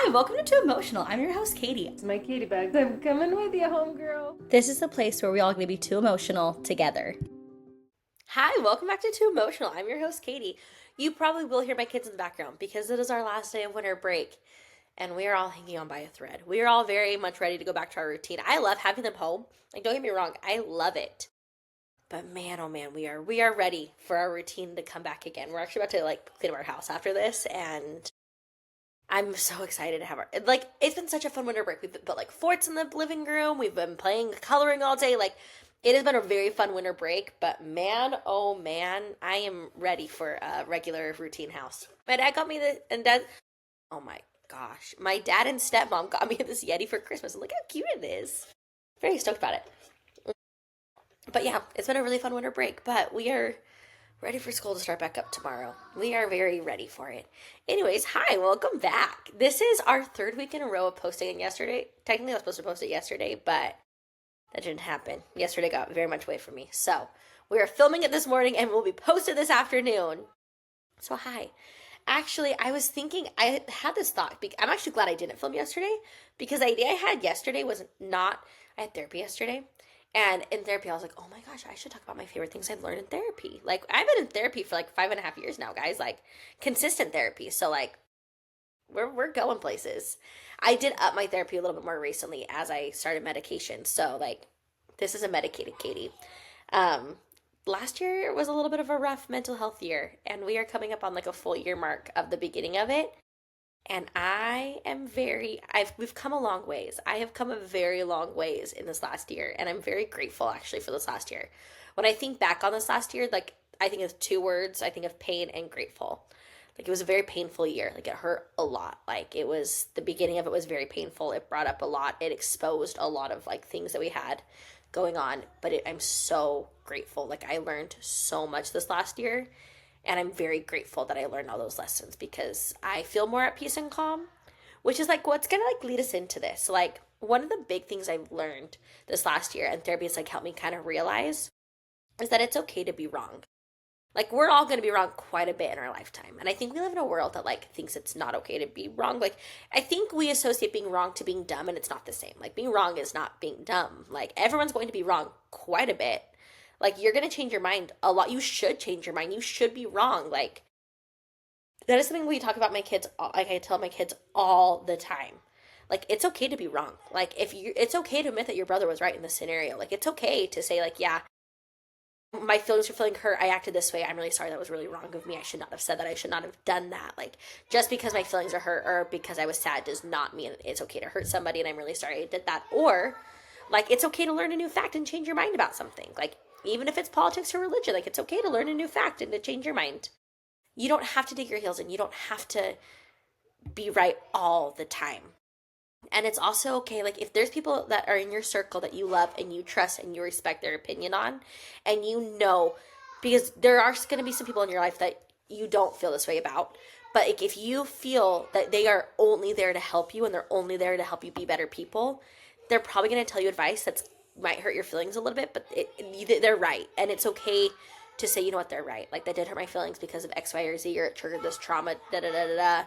Hi, welcome to Too Emotional. I'm your host, Katie. It's my Katie bags. I'm coming with you, homegirl. This is the place where we all get to be too emotional together. Hi, welcome back to Too Emotional. I'm your host, Katie. You probably will hear my kids in the background because it is our last day of winter break and we are all hanging on by a thread. We are all very much ready to go back to our routine. I love having them home. Like, don't get me wrong, I love it. But man, oh man, we are ready for our routine to come back again. We're actually about to clean up our house after this, and I'm so excited to have our, it's been such a fun winter break. We've built forts in the living room. We've been playing coloring all day. It has been a very fun winter break, but man, oh man, I am ready for a regular routine house. My dad got me oh my gosh. My dad and stepmom got me this Yeti for Christmas, and look how cute it is. Very stoked about it. But yeah, it's been a really fun winter break, but we are ready for school to start back up tomorrow. We are very ready for it. Anyways, hi, welcome back. This is our third week in a row of posting it yesterday. Technically, I was supposed to post it yesterday, but that didn't happen. Yesterday got very much away from me. So, we are filming it this morning and will be posted this afternoon. So, hi. Actually, I was thinking, I had this thought. I'm actually glad I didn't film yesterday because the idea I had yesterday was not, I had therapy yesterday. And in therapy, I was like, oh my gosh, I should talk about my favorite things I've learned in therapy. I've been in therapy for 5.5 years now, guys. Consistent therapy. So, we're going places. I did up my therapy a little bit more recently as I started medication. So, this is a medicated Katie. Um, Last year was a little bit of a rough mental health year, and we are coming up on a full year mark of the beginning of it. And we've come a long ways. I have come a very long ways in this last year, and I'm very grateful actually for this last year. When I think back on this last year, I think of two words. I think of pain and grateful. It was a very painful year. It hurt a lot. The beginning of it was very painful. It brought up a lot. It exposed a lot of things that we had going on. But I'm so grateful. I learned so much this last year, and I'm very grateful that I learned all those lessons because I feel more at peace and calm, which is what's going to lead us into this. One of the big things I've learned this last year, and therapy has helped me kind of realize, is that it's okay to be wrong. We're all going to be wrong quite a bit in our lifetime. And I think we live in a world that thinks it's not okay to be wrong. I think we associate being wrong to being dumb, and it's not the same. Being wrong is not being dumb. Everyone's going to be wrong quite a bit. You're going to change your mind a lot. You should change your mind. You should be wrong. That is something we talk about my kids. I tell my kids all the time. It's okay to be wrong. It's okay to admit that your brother was right in this scenario. It's okay to say yeah, my feelings are feeling hurt. I acted this way. I'm really sorry. That was really wrong of me. I should not have said that. I should not have done that. Just because my feelings are hurt or because I was sad does not mean it's okay to hurt somebody, and I'm really sorry I did that. Or it's okay to learn a new fact and change your mind about something. Even if it's politics or religion, it's okay to learn a new fact and to change your mind. You don't have to dig your heels in. You don't have to be right all the time. And it's also okay, if there's people that are in your circle that you love and you trust and you respect their opinion on, and because there are going to be some people in your life that you don't feel this way about, but if you feel that they are only there to help you and they're only there to help you be better people, they're probably going to tell you advice that might hurt your feelings a little bit, but they're right. And it's okay to say, you know what, they're right. That did hurt my feelings because of X, Y, or Z, or it triggered this trauma, da da da da da.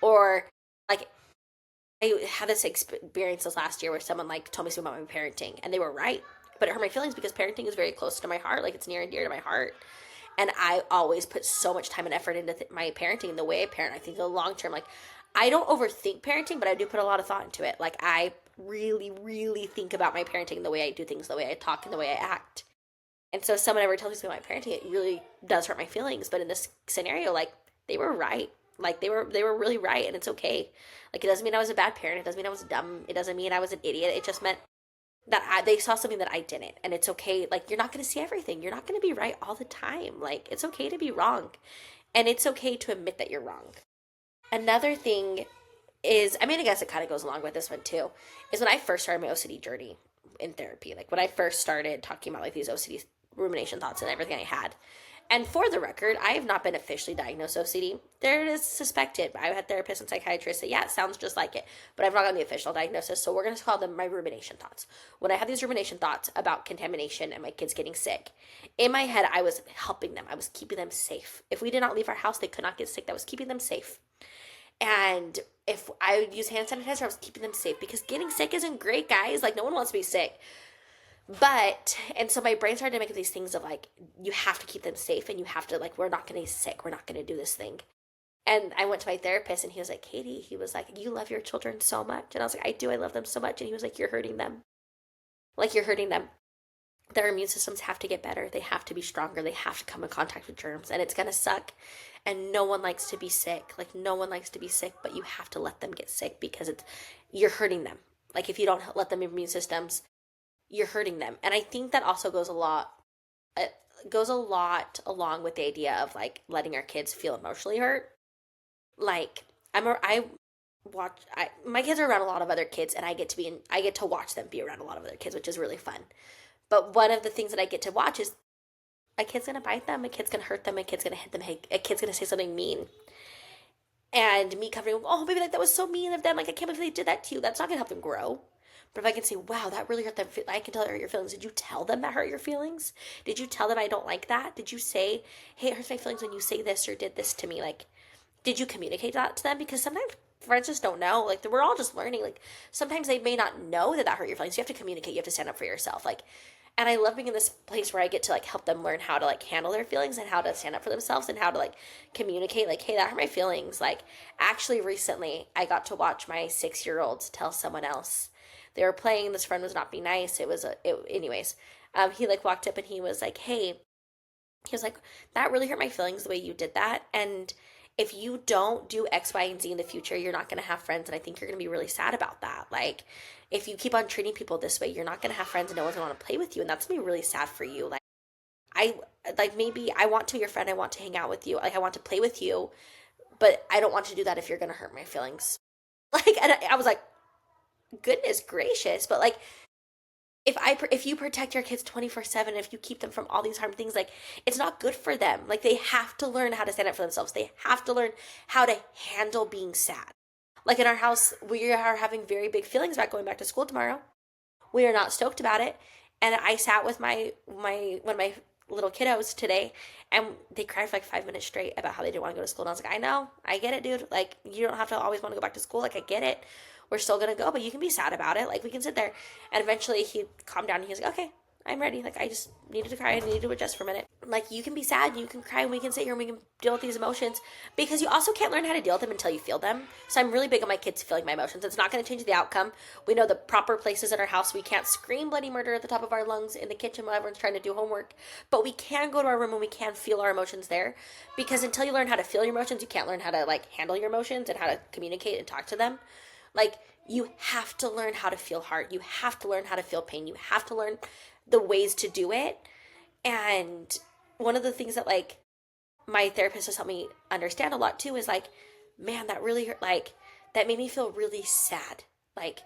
Or I had this experience this last year where someone told me something about my parenting, and they were right, but it hurt my feelings because parenting is very close to my heart. It's near and dear to my heart, and I always put so much time and effort into my parenting, the way I parent. I think the long term, I don't overthink parenting, but I do put a lot of thought into it. I really, really think about my parenting, the way I do things, the way I talk, and the way I act. And so if someone ever tells me something about my parenting, it really does hurt my feelings. But in this scenario, they were right. They were really right, and it's okay. It doesn't mean I was a bad parent. It doesn't mean I was dumb. It doesn't mean I was an idiot. It just meant that they saw something that I didn't, and it's okay. You're not going to see everything. You're not going to be right all the time. It's okay to be wrong, and it's okay to admit that you're wrong. Another thing is, I guess it kind of goes along with this one too, is when I first started my OCD journey in therapy. When I first started talking about these OCD rumination thoughts and everything I had. And for the record, I have not been officially diagnosed OCD. There it is suspected. I've had therapists and psychiatrists say, yeah, it sounds just like it, but I've not gotten the official diagnosis. So we're going to call them my rumination thoughts. When I have these rumination thoughts about contamination and my kids getting sick, in my head, I was helping them. I was keeping them safe. If we did not leave our house, they could not get sick. That was keeping them safe. And if I would use hand sanitizer, I was keeping them safe because getting sick isn't great, guys. Like, no one wants to be sick. But, and so my brain started to make these things of like, you have to keep them safe and you have to, like, we're not going to get sick. We're not going to do this thing. And I went to my therapist and he was like, Katie, he was like, you love your children so much. And I was like, I do. I love them so much. And he was like, you're hurting them. Like, you're hurting them. Their immune systems have to get better. They have to be stronger. They have to come in contact with germs. And it's going to suck. And no one likes to be sick. Like, no one likes to be sick, but you have to let them get sick because you're hurting them. Like, if you don't let them immune systems, you're hurting them. And I think that also it goes a lot along with the idea of like letting our kids feel emotionally hurt. Like, my kids are around a lot of other kids and I get to watch them be around a lot of other kids, which is really fun. But one of the things that I get to watch is a kid's gonna bite them, a kid's gonna hurt them, a kid's gonna hit them, a kid's gonna say something mean. And me coming, oh, maybe like that was so mean of them. Like, I can't believe they did that to you. That's not gonna help them grow. But if I can say, wow, that really hurt them, I can tell it hurt your feelings. Did you tell them that hurt your feelings? Did you tell them I don't like that? Did you say, hey, it hurts my feelings when you say this or did this to me? Like, did you communicate that to them? Because sometimes friends just don't know. Like, we're all just learning. Like, sometimes they may not know that hurt your feelings. You have to communicate. You have to stand up for yourself. Like, and I love being in this place where I get to like help them learn how to like handle their feelings and how to stand up for themselves and how to like communicate like, hey, that hurt my feelings. Like, actually recently I got to watch my 6-year-old tell someone else. They were playing, this friend was not being nice. Anyways, he like walked up and he was like, hey, he was like, that really hurt my feelings the way you did that. And if you don't do X, Y, and Z in the future, you're not going to have friends. And I think you're going to be really sad about that. Like, if you keep on treating people this way, you're not going to have friends and no one's going to want to play with you. And that's going to be really sad for you. I, maybe I want to be your friend. I want to hang out with you. Like, I want to play with you, but I don't want to do that if you're going to hurt my feelings. Like, and I was like, goodness gracious. But like, if you protect your kids 24/7, if you keep them from all these harm things, like, it's not good for them. Like, they have to learn how to stand up for themselves. They have to learn how to handle being sad. Like, in our house, we are having very big feelings about going back to school tomorrow. We are not stoked about it. And I sat with one of my little kiddos today, and they cried for like 5 minutes straight about how they didn't want to go to school. And I was like, I know, I get it, dude. Like, you don't have to always want to go back to school. Like, I get it. We're still gonna go, but you can be sad about it. Like, we can sit there. And eventually he calmed down and he was like, okay, I'm ready. Like, I just needed to cry. I needed to adjust for a minute. Like, you can be sad, you can cry, and we can sit here and we can deal with these emotions, because you also can't learn how to deal with them until you feel them. So I'm really big on my kids feeling my emotions. It's not going to change the outcome. We know the proper places in our house. We can't scream bloody murder at the top of our lungs in the kitchen while everyone's trying to do homework, but we can go to our room and we can feel our emotions there, because until you learn how to feel your emotions, you can't learn how to like handle your emotions and how to communicate and talk to them. Like, you have to learn how to feel hurt. You have to learn how to feel pain. You have to learn the ways to do it. And one of the things that like my therapist has helped me understand a lot too is like, man, that really hurt. Like, that made me feel really sad. Like,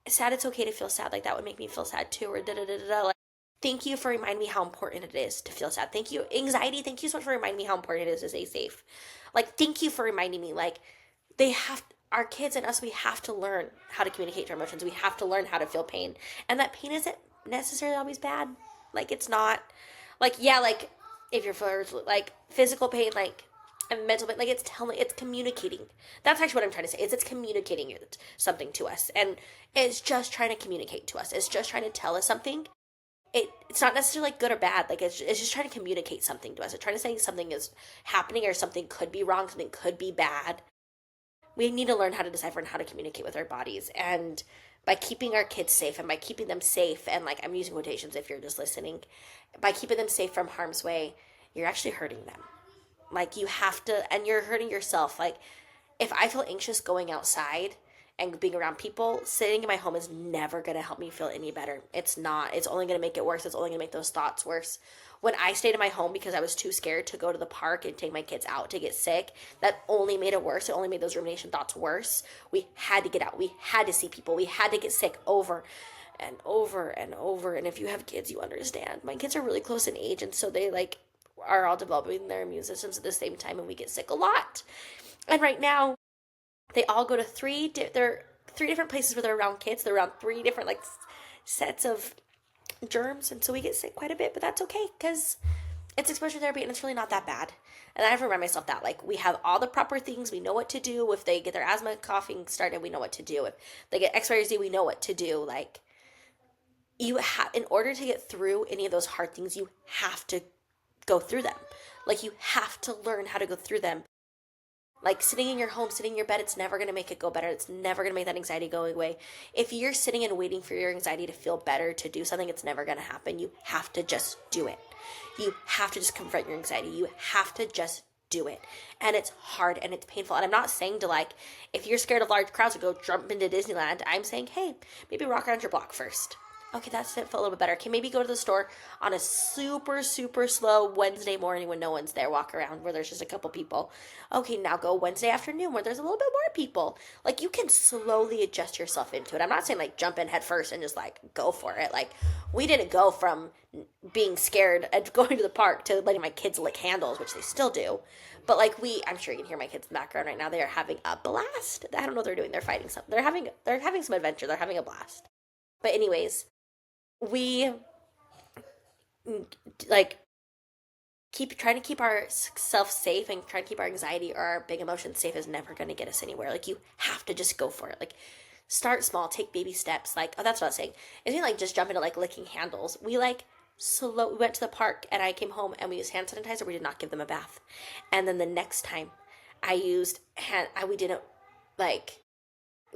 sad, it's okay to feel sad. Like, that would make me feel sad too. Or da da da da. Like, thank you for reminding me how important it is to feel sad. Thank you, anxiety. Thank you so much for reminding me how important it is to stay safe. Like, thank you for reminding me. Like, our kids and us, we have to learn how to communicate our emotions. We have to learn how to feel pain. And that pain isn't necessarily always bad. Like, it's not, like, yeah, like, if you're like physical pain, like, and mental pain, like, it's communicating. That's actually what I'm trying to say, is it's communicating something to us. And it's just trying to communicate to us. It's just trying to tell us something. It's not necessarily like good or bad. Like, it's just trying to communicate something to us. It's trying to say something is happening or something could be wrong, something could be bad. We need to learn how to decipher and how to communicate with our bodies. And by keeping our kids safe, and by keeping them safe, and like, I'm using quotations if you're just listening, by keeping them safe from harm's way, you're actually hurting them. Like, you have to, and you're hurting yourself. Like, if I feel anxious going outside and being around people, sitting in my home is never going to help me feel any better. It's not. It's only going to make it worse. It's only going to make those thoughts worse. When I stayed in my home because I was too scared to go to the park and take my kids out to get sick, that only made it worse. It only made those rumination thoughts worse. We had to get out. We had to see people. We had to get sick over and over and over. And if you have kids, you understand. My kids are really close in age, and so they like are all developing their immune systems at the same time, and we get sick a lot. And right now, they all go to they're three different places where they're around kids. They're around three different like sets of germs, and so we get sick quite a bit, but that's okay, because It's exposure therapy and it's really not that bad. And I have to remind myself that, like, we have all the proper things. We know what to do. If they get their asthma coughing started, we know what to do. If they get X, Y, or Z, we know what to do. Like, you have, in order to get through any of those hard things, you have to go through them. Like, you have to learn how to go through them. Like, sitting in your home, sitting in your bed, it's never going to make it go better. It's never going to make that anxiety go away. If you're sitting and waiting for your anxiety to feel better, to do something, it's never going to happen. You have to just do it. You have to just confront your anxiety. You have to just do it. And it's hard and it's painful. And I'm not saying to, like, if you're scared of large crowds, to go jump into Disneyland. I'm saying, hey, maybe walk around your block first. Okay, that's it. Felt a little bit better. Okay, maybe go to the store on a super, super slow Wednesday morning when no one's there. Walk around where there's just a couple people. Okay, now go Wednesday afternoon where there's a little bit more people. Like, you can slowly adjust yourself into it. I'm not saying, like, jump in head first and just, like, go for it. Like, we didn't go from being scared and going to the park to letting my kids lick handles, which they still do. But, like, I'm sure you can hear my kids in the background right now. They are having a blast. I don't know what they're doing. They're fighting something. They're having some adventure. They're having a blast. But anyways, we, like, keep trying to keep ourselves safe, and trying to keep our anxiety or our big emotions safe is never going to get us anywhere. Like, you have to just go for it. Like, start small, take baby steps. Like, oh, that's what I was saying. It's like just jump into, like, licking handles. We, like, we went to the park and I came home and we used hand sanitizer. We did not give them a bath. And then the next time I used we didn't, like,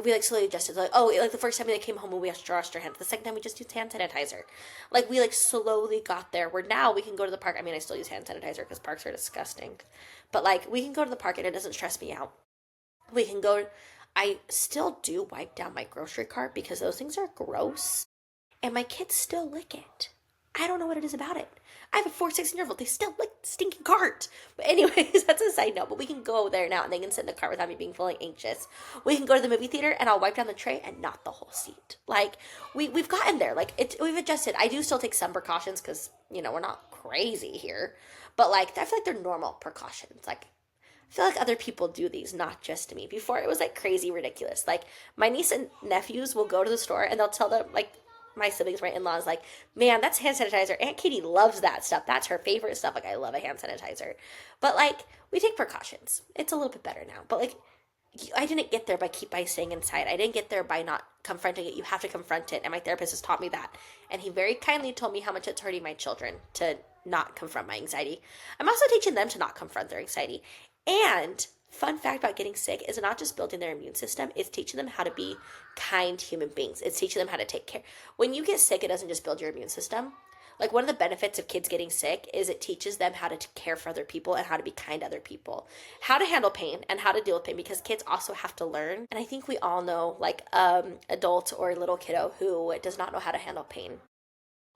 we, like, slowly adjusted. Like, oh, like, the first time they came home and we washed our hands. The second time we just used hand sanitizer. Like, we, like, slowly got there where now we can go to the park. I mean, I still use hand sanitizer because parks are disgusting. But, like, we can go to the park and it doesn't stress me out. We can go. I still do wipe down my grocery cart because those things are gross. And my kids still lick it. I don't know what it is about it. I have a 4 16-year-old. They still lick the stinking cart. But anyways, that's a side note. But we can go there now and they can sit in the car without me being fully anxious. We can go to the movie theater and I'll wipe down the tray and not the whole seat. Like, we've gotten there. Like, we've adjusted. I do still take some precautions because, we're not crazy here. But, like, I feel like they're normal precautions. Like, I feel like other people do these, not just me. Before, it was, like, crazy ridiculous. Like, my niece and nephews will go to the store and they'll tell them, like, my siblings, my in-laws, like, man, that's hand sanitizer. Aunt Katie loves that stuff. That's her favorite stuff. Like, I love a hand sanitizer. But, like, we take precautions. It's a little bit better now. But, like, I didn't get there by staying inside. I didn't get there by not confronting it. You have to confront it. And my therapist has taught me that. And he very kindly told me how much it's hurting my children to not confront my anxiety. I'm also teaching them to not confront their anxiety. And fun fact about getting sick is not just building their immune system, it's teaching them how to be kind human beings. It's teaching them how to take care. When you get sick, it doesn't just build your immune system. Like, one of the benefits of kids getting sick is it teaches them how to care for other people and how to be kind to other people, how to handle pain and how to deal with pain, because kids also have to learn. And I think we all know, like, adult or little kiddo who does not know how to handle pain.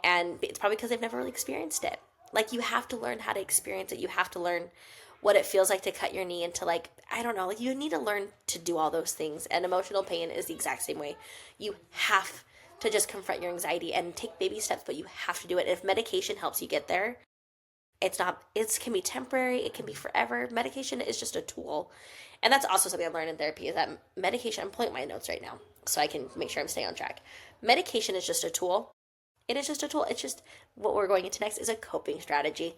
And it's probably because they've never really experienced it. Like, you have to learn how to experience it. You have to learn what it feels like to cut your knee, and to, like, I don't know, like, you need to learn to do all those things. And emotional pain is the exact same way. You have to just confront your anxiety and take baby steps, but you have to do it. If medication helps you get there, it can be temporary, it can be forever. Medication is just a tool. And that's also something I've learned in therapy, is that medication, I'm pulling up my notes right now so I can make sure I'm staying on track. Medication is just a tool. It is just a tool. It's just, what we're going into next is a coping strategy.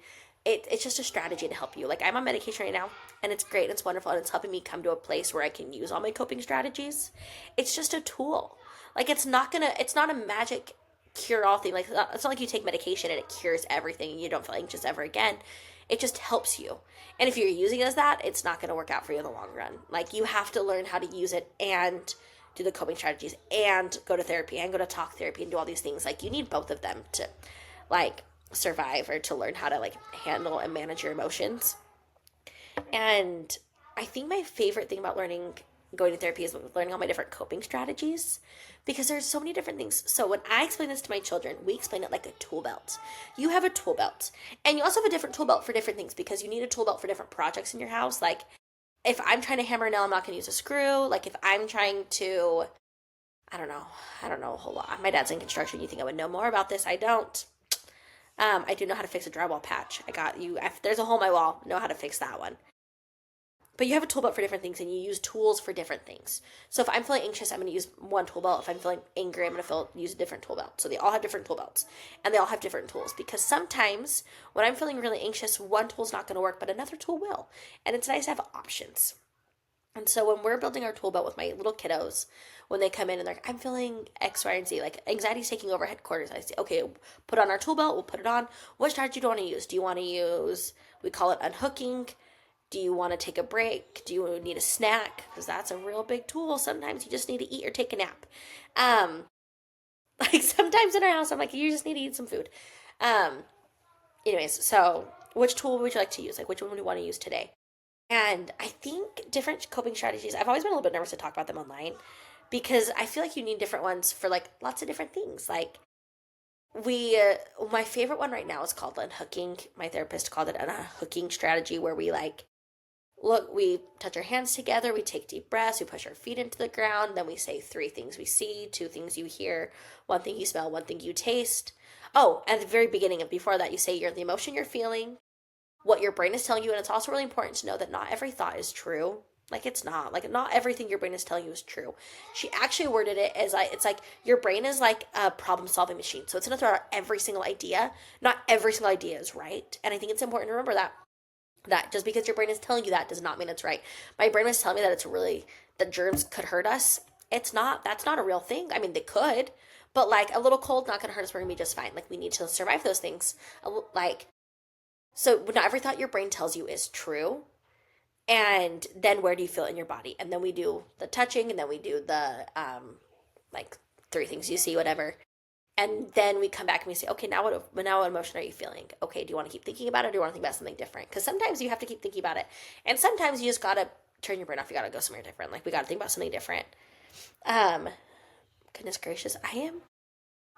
It's just a strategy to help you. Like, I'm on medication right now, and it's great, and it's wonderful, and it's helping me come to a place where I can use all my coping strategies. It's just a tool. Like, it's not a magic cure-all thing. Like, it's not like you take medication and it cures everything and you don't feel anxious ever again. It just helps you. And if you're using it as that, it's not going to work out for you in the long run. Like, you have to learn how to use it and do the coping strategies and go to therapy and go to talk therapy and do all these things. Like, you need both of them to, like, survive, or to learn how to, like, handle and manage your emotions. And I think my favorite thing about going to therapy is learning all my different coping strategies, because there's so many different things. So when I explain this to my children, we explain it like a tool belt. You have a tool belt, and you also have a different tool belt for different things, because you need a tool belt for different projects in your house. Like, if I'm trying to hammer a nail, I'm not going to use a screw. Like, if I'm trying to, I don't know a whole lot. My dad's in construction. You think I would know more about this? I don't. I do know how to fix a drywall patch. I got you. If there's a hole in my wall, know how to fix that one. But you have a tool belt for different things and you use tools for different things. So if I'm feeling anxious, I'm going to use one tool belt. If I'm feeling angry, I'm going to use a different tool belt. So they all have different tool belts and they all have different tools, because sometimes when I'm feeling really anxious, one tool's not going to work, but another tool will. And it's nice to have options. And so when we're building our tool belt with my little kiddos, when they come in and they're like, I'm feeling X, Y, and Z, like anxiety's taking over headquarters, I say, okay, put on our tool belt, we'll put it on. What strategy do you want to use? Do you want to use, we call it unhooking? Do you want to take a break? Do you need a snack? Because that's a real big tool. Sometimes you just need to eat or take a nap. Um, like sometimes in our house, I'm like, you just need to eat some food. Um, anyways, so which tool would you like to use? Like, which one would you want to use today? And I think different coping strategies, I've always been a little bit nervous to talk about them online because I feel like you need different ones for like lots of different things. Like, my favorite one right now is called unhooking. My therapist called it an unhooking strategy, where we like, look, we touch our hands together, we take deep breaths, we push our feet into the ground, then we say three things we see, two things you hear, one thing you smell, one thing you taste. Oh, at the very beginning and before that, you say the emotion you're feeling, what your brain is telling you, and it's also really important to know that not every thought is true. Like, it's not. Like, not everything your brain is telling you is true. She actually worded it as like, it's like your brain is like a problem solving machine. So it's going to throw out every single idea. Not every single idea is right. And I think it's important to remember that just because your brain is telling you that does not mean it's right. My brain was telling me that that germs could hurt us. It's not. That's not a real thing. I mean, they could, but like a little cold not going to hurt us. We're going to be just fine. Like, we need to survive those things. Like, so not every thought your brain tells you is true. And then where do you feel it in your body? And then we do the touching, and then we do the like three things you see, whatever. And then we come back and we say, okay, now what emotion are you feeling? Okay, do you want to keep thinking about it, or do you want to think about something different? Because sometimes you have to keep thinking about it, and sometimes you just gotta turn your brain off. You gotta go somewhere different. Like, we gotta think about something different. Um, Goodness gracious, I am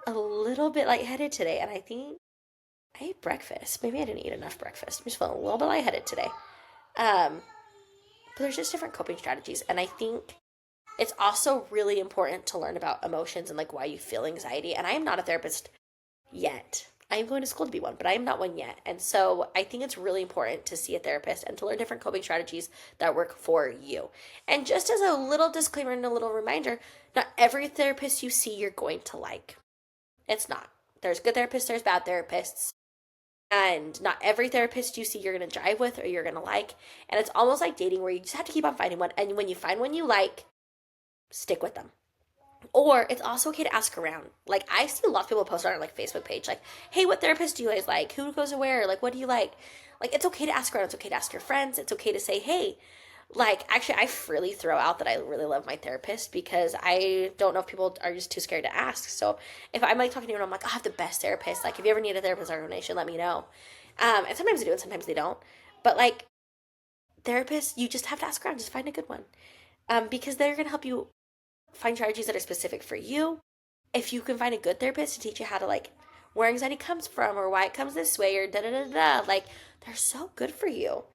a little bit lightheaded today, and I think I ate breakfast. Maybe I didn't eat enough breakfast. I'm just feeling a little bit lightheaded today. Um, but there's just different coping strategies, and I think it's also really important to learn about emotions and like why you feel anxiety. And I am not a therapist yet. I am going to school to be one, but I am not one yet. And so I think it's really important to see a therapist and to learn different coping strategies that work for you. And just as a little disclaimer and a little reminder, not every therapist you see you're going to like. It's not. There's good therapists, there's bad therapists. And not every therapist you see you're going to jive with or you're going to like. And it's almost like dating, where you just have to keep on finding one. And when you find one you like, stick with them. Or it's also okay to ask around. Like, I see a lot of people post on our like Facebook page, like, hey, what therapist do you guys like? Who goes to where? Like, what do you like? Like, it's okay to ask around. It's okay to ask your friends. It's okay to say, hey, like, actually, I freely throw out that I really love my therapist, because I don't know if people are just too scared to ask. So if I'm like talking to you and I'm like, I have the best therapist. Like, if you ever need a therapist recommendation, let me know. And sometimes they do and sometimes they don't. But like, therapists, you just have to ask around. Just find a good one. Because they're going to help you find strategies that are specific for you. If you can find a good therapist to teach you how to like where anxiety comes from, or why it comes this way, or da da da da, like, they're so good for you.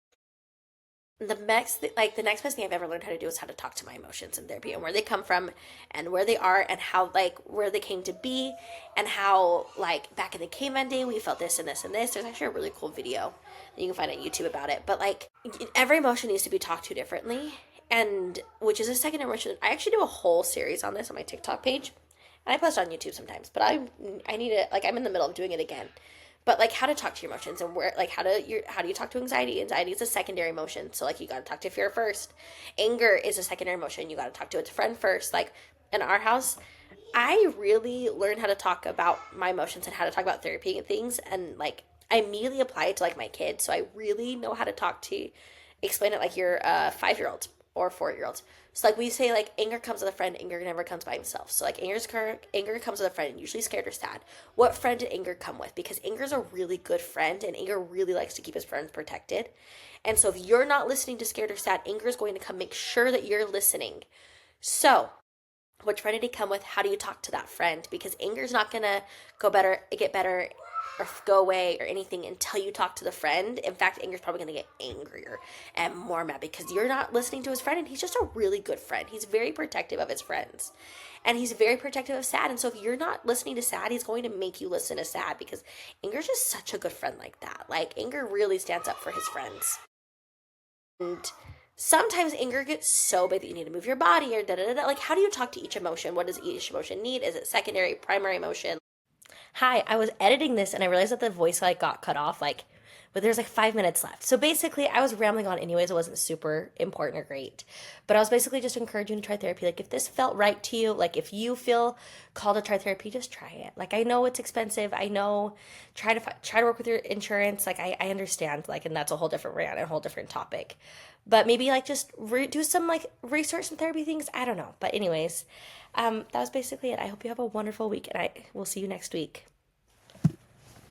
The next best thing I've ever learned how to do is how to talk to my emotions in therapy, and where they come from, and where they are, and how, like, where they came to be, and how, like, back in the caveman day we felt this and this and this. There's actually a really cool video that you can find on YouTube about it. But like, every emotion needs to be talked to differently, and which is a second emotion. I actually do a whole series on this on my TikTok page, and I post on YouTube sometimes. But I need it, like, I'm in the middle of doing it again. But like, how to talk to your emotions, and where, like, how do you talk to anxiety? Anxiety is a secondary emotion, so like, you got to talk to fear first. Anger is a secondary emotion. You got to talk to a friend first. Like, in our house, I really learned how to talk about my emotions and how to talk about therapy and things, and like, I immediately apply it to like my kids. So I really know how to explain it like you're a 5-year old or 4-year old. So like, we say, like, anger comes with a friend, anger never comes by himself. So like, anger comes with a friend, usually scared or sad. What friend did anger come with? Because anger is a really good friend, and anger really likes to keep his friends protected. And so if you're not listening to scared or sad, anger is going to come make sure that you're listening. So which friend did he come with? How do you talk to that friend? Because anger is not gonna get better, or go away or anything until you talk to the friend. In fact, anger is probably gonna get angrier and more mad because you're not listening to his friend, and he's just a really good friend. He's very protective of his friends, and he's very protective of sad. And so if you're not listening to sad, he's going to make you listen to sad, because anger is just such a good friend like that. Like, anger really stands up for his friends. And Sometimes anger gets so big that you need to move your body or da da da. Like, how do you talk to each emotion? What does each emotion need? Is it secondary, primary emotion? Hi, I was editing this and I realized that the voice like got cut off but there's like 5 minutes left. So basically I was rambling on anyways. It wasn't super important or great. But I was basically just encouraging you to try therapy. Like if this felt right to you, like if you feel called to try therapy, just try it. Like I know it's expensive. I know try to work with your insurance. Like I understand and that's a whole different rant and a whole different topic. But maybe just do some research and therapy things. I don't know. But anyways, that was basically it. I hope you have a wonderful week and I will see you next week.